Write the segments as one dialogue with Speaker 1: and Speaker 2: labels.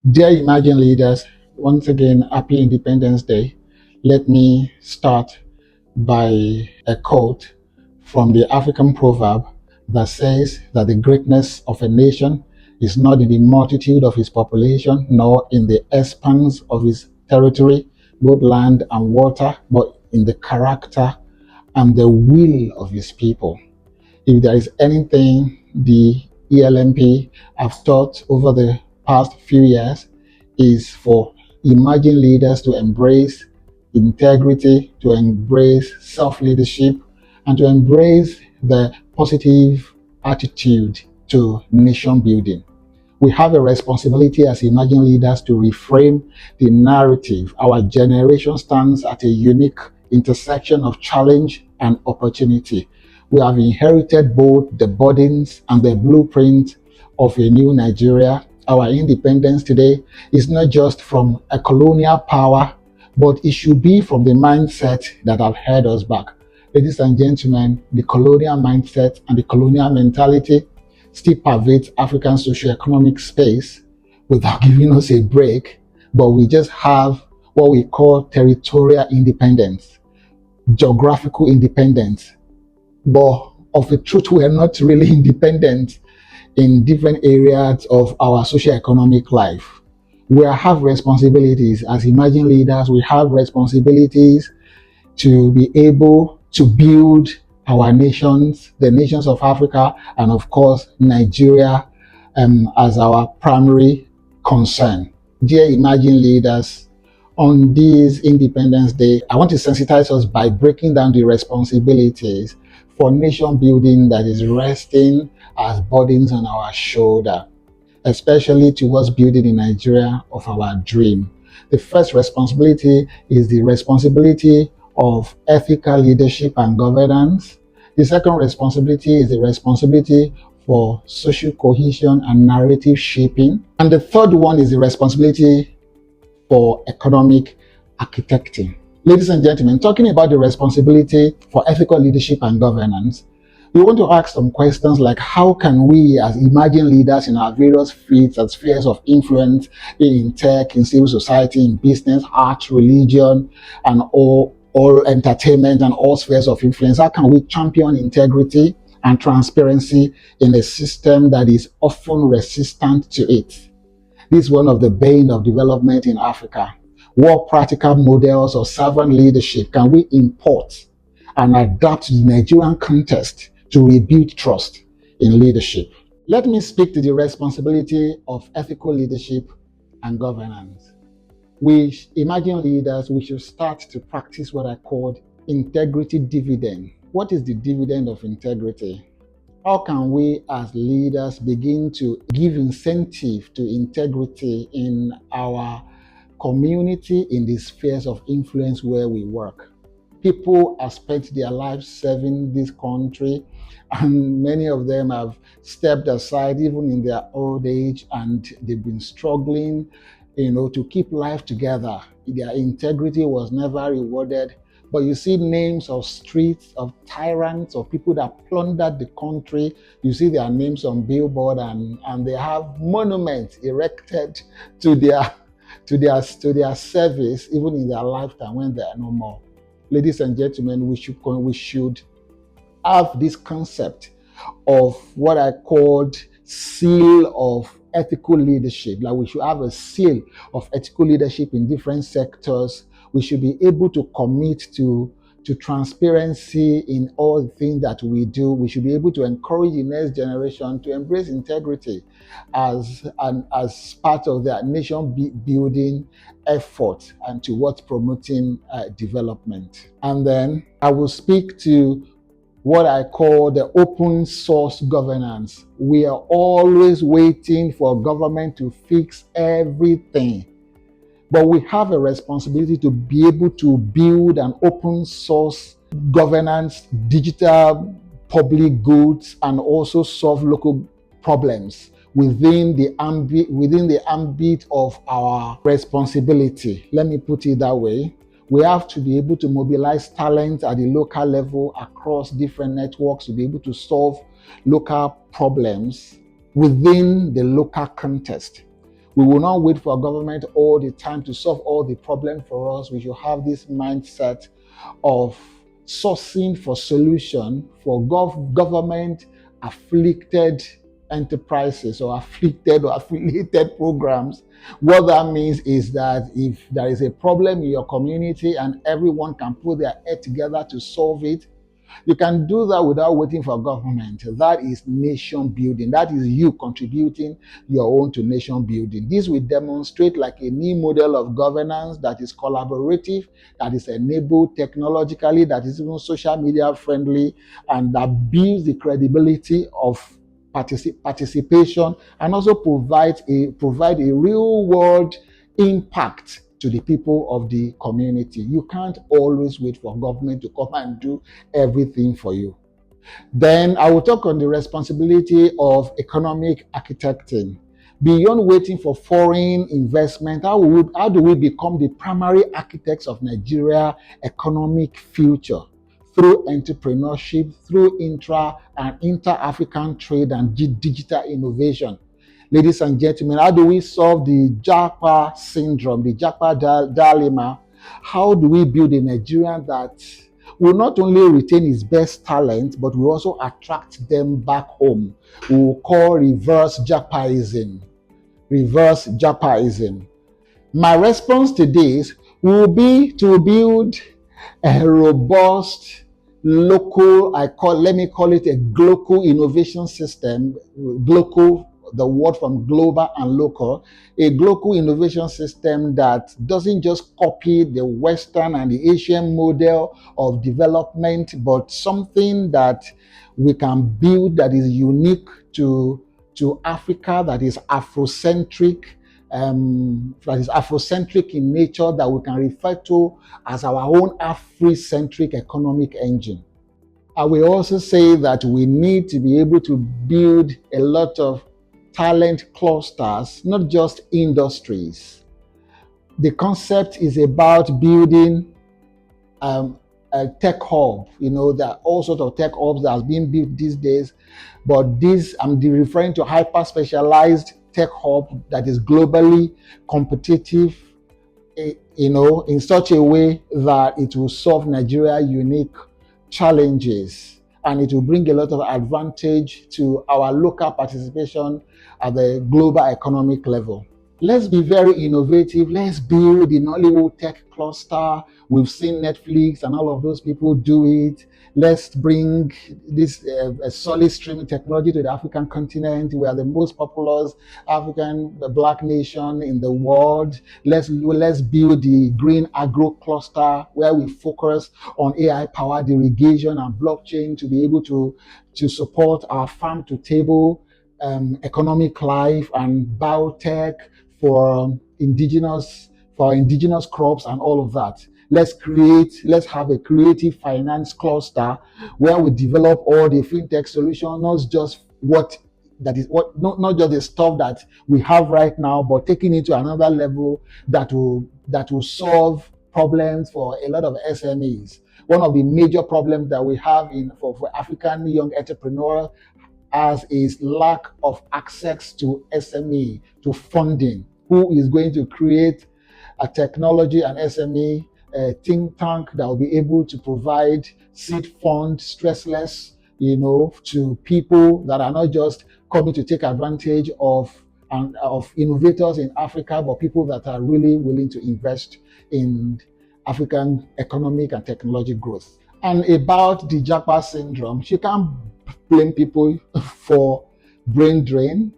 Speaker 1: Dear Imagine leaders, once again, happy Independence Day. Let me start by a quote from the African proverb that says that the greatness of a nation is not in the multitude of its population, nor in the expanse of its territory, both land and water, but in the character and the will of its people. If there is anything the ELMP have taught over the past few years, is for emerging leaders to embrace integrity, to embrace self-leadership, and to embrace the positive attitude to nation building. We have a responsibility as emerging leaders to reframe the narrative. Our generation stands at a unique intersection of challenge and opportunity. We have inherited both the burdens and the blueprint of a new Nigeria. Our independence today is not just from a colonial power, but it should be from the mindset that have held us back. Ladies and gentlemen, the colonial mindset and the colonial mentality still pervades African socio-economic space without giving us a break, but we just have what we call territorial independence, geographical independence. But of a truth, we are not really independent in different areas of our socio-economic life. We have responsibilities as emerging leaders. We have responsibilities to be able to build our nations, the nations of Africa, and of course, Nigeria as our primary concern. Dear emerging leaders, on this Independence Day, I want to sensitize us by breaking down the responsibilities for nation building that is resting as burdens on our shoulder, especially towards building in Nigeria of our dream. The first responsibility is the responsibility of ethical leadership and governance. The second responsibility is the responsibility for social cohesion and narrative shaping. And the third one is the responsibility for economic architecting. Ladies and gentlemen, talking about the responsibility for ethical leadership and governance, we want to ask some questions like how can we as emerging leaders in our various fields and spheres of influence, in tech, in civil society, in business, art, religion, and all entertainment and all spheres of influence, how can we champion integrity and transparency in a system that is often resistant to it? This is one of the bane of development in Africa. What practical models of servant leadership can we import and adapt to the Nigerian context to rebuild trust in leadership? Let me speak to the responsibility of ethical leadership and governance. We emerging leaders, we should start to practice what I called integrity dividend. What is the dividend of integrity? How can we as leaders begin to give incentive to integrity in our community, in the spheres of influence where we work? People have spent their lives serving this country, and many of them have stepped aside even in their old age, and they've been struggling, to keep life together. Their integrity was never rewarded. But you see names of streets, of tyrants, of people that plundered the country. You see their names on billboard, and they have monuments erected to their service, even in their lifetime when they are no more. Ladies and gentlemen, we should have this concept of what I called seal of ethical leadership. Like we should have a seal of ethical leadership in different sectors. We should be able to commit to transparency in all the things that we do. We should be able to encourage the next generation to embrace integrity as part of their nation building effort and towards promoting development. And then I will speak to what I call the open source governance. We are always waiting for government to fix everything. But we have a responsibility to be able to build an open source governance, digital public goods, and also solve local problems within the ambit of our responsibility. Let me put it that way. We have to be able to mobilize talent at the local level across different networks to be able to solve local problems within the local context. We will not wait for government all the time to solve all the problems for us. We should have this mindset of sourcing for solution for government afflicted enterprises or afflicted or affiliated programs. What that means is that if there is a problem in your community and everyone can put their head together to solve it, you can do that without waiting for government. That is nation building. That is you contributing your own to nation building. This will demonstrate like a new model of governance that is collaborative, that is enabled technologically, that is even social media friendly, and that builds the credibility of participation, and also provide a real world impact to the people of the community. You can't always wait for government to come and do everything for you. Then I will talk on the responsibility of economic architecting. Beyond waiting for foreign investment, how do we become the primary architects of Nigeria economic future? Through entrepreneurship, through intra and inter-African trade and digital innovation. Ladies and gentlemen, how do we solve the Japa syndrome, the Japa dilemma? How do we build a Nigerian that will not only retain its best talent, but will also attract them back home? We will call reverse Japaism. Reverse Japaism. My response to this will be to build a robust local, let me call it a global innovation system. Global, the word from global and local, a global innovation system that doesn't just copy the Western and the Asian model of development, but something that we can build that is unique to Africa, that is Afrocentric, in nature, that we can refer to as our own Afrocentric economic engine. I will also say that we need to be able to build a lot of talent clusters, not just industries. The concept is about building a tech hub. There are all sorts of tech hubs that are being built these days, but this, I'm referring to hyper specialized tech hub that is globally competitive, in such a way that it will solve Nigeria unique challenges, and it will bring a lot of advantage to our local participation at the global economic level. Let's be very innovative. Let's build the Nollywood tech cluster. We've seen Netflix and all of those people do it. Let's bring this solid streaming technology to the African continent. We are the most populous African black nation in the world. Let's build the green agro cluster where we focus on AI-powered irrigation and blockchain to be able to support our farm to table economic life and biotech for indigenous crops and all of that. Let's have a creative finance cluster where we develop all the fintech solutions, not just not just the stuff that we have right now, but taking it to another level that will solve problems for a lot of SMEs. One of the major problems that we have for African young entrepreneurs as is lack of access to SME, to funding. Who is going to create a technology and SME think tank that will be able to provide seed fund stressless, to people that are not just coming to take advantage of innovators in Africa, but people that are really willing to invest in African economic and technology growth. And about the Japa syndrome, she can't blame people for brain drain.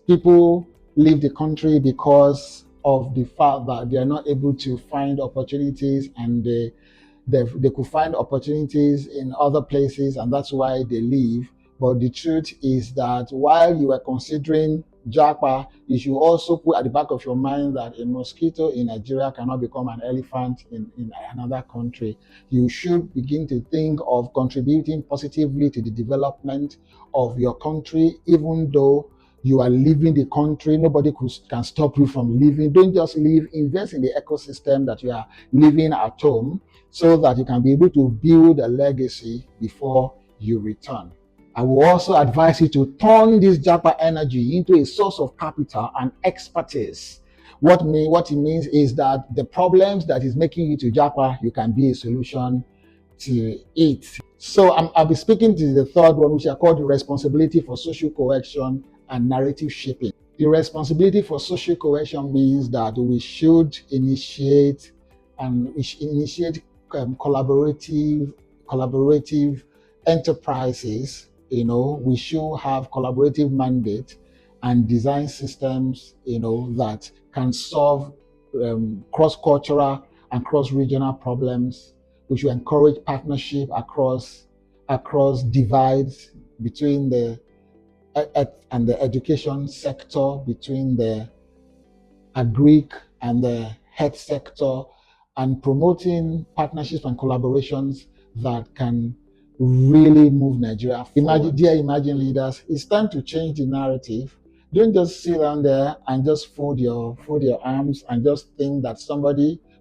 Speaker 1: People leave the country because of the fact that they are not able to find opportunities, and they could find opportunities in other places, and that's why they leave. But the truth is that while you are considering Japa, you should also put at the back of your mind that a mosquito in Nigeria cannot become an elephant in another country. You should begin to think of contributing positively to the development of your country, even though you are leaving the country. Nobody can stop you from leaving. Don't just leave. Invest in the ecosystem that you are living at home so that you can be able to build a legacy before you return. I will also advise you to turn this Japa energy into a source of capital and expertise. What it means is that the problems that is making you to Japa, you can be a solution to it. So I'll be speaking to the third one, which I call the responsibility for social cohesion and narrative shaping. The responsibility for social cohesion means that we should initiate collaborative enterprises. We should have collaborative mandate and design systems, that can solve cross-cultural and cross-regional problems. We should encourage partnership across divides between the and the education sector, between the agric and the health sector, and promoting partnerships and collaborations that can really move Nigeria forward. Dear Imagine leaders, it's time to change the narrative. Don't just sit down there and just fold your arms and just think that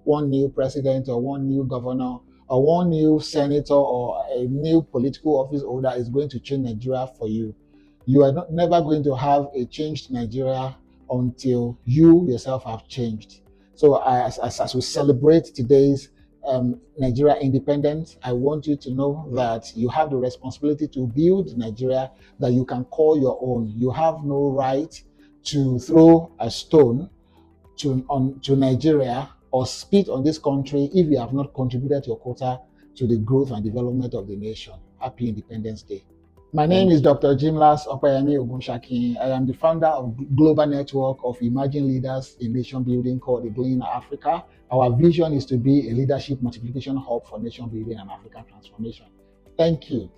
Speaker 1: one new president or one new governor or one new senator or a new political office holder is going to change Nigeria for you. You are never going to have a changed Nigeria until you yourself have changed. So as we celebrate today's Nigeria independence, I want you to know that you have the responsibility to build Nigeria that you can call your own. You have no right to throw a stone to Nigeria or spit on this country if you have not contributed your quota to the growth and development of the nation. Happy Independence Day. My name is Dr. Jimlas Opayemi Ogunshaki. I am the founder of Global Network of Emerging Leaders in Nation Building called the Glean Africa. Our vision is to be a leadership multiplication hub for nation building and African transformation. Thank you.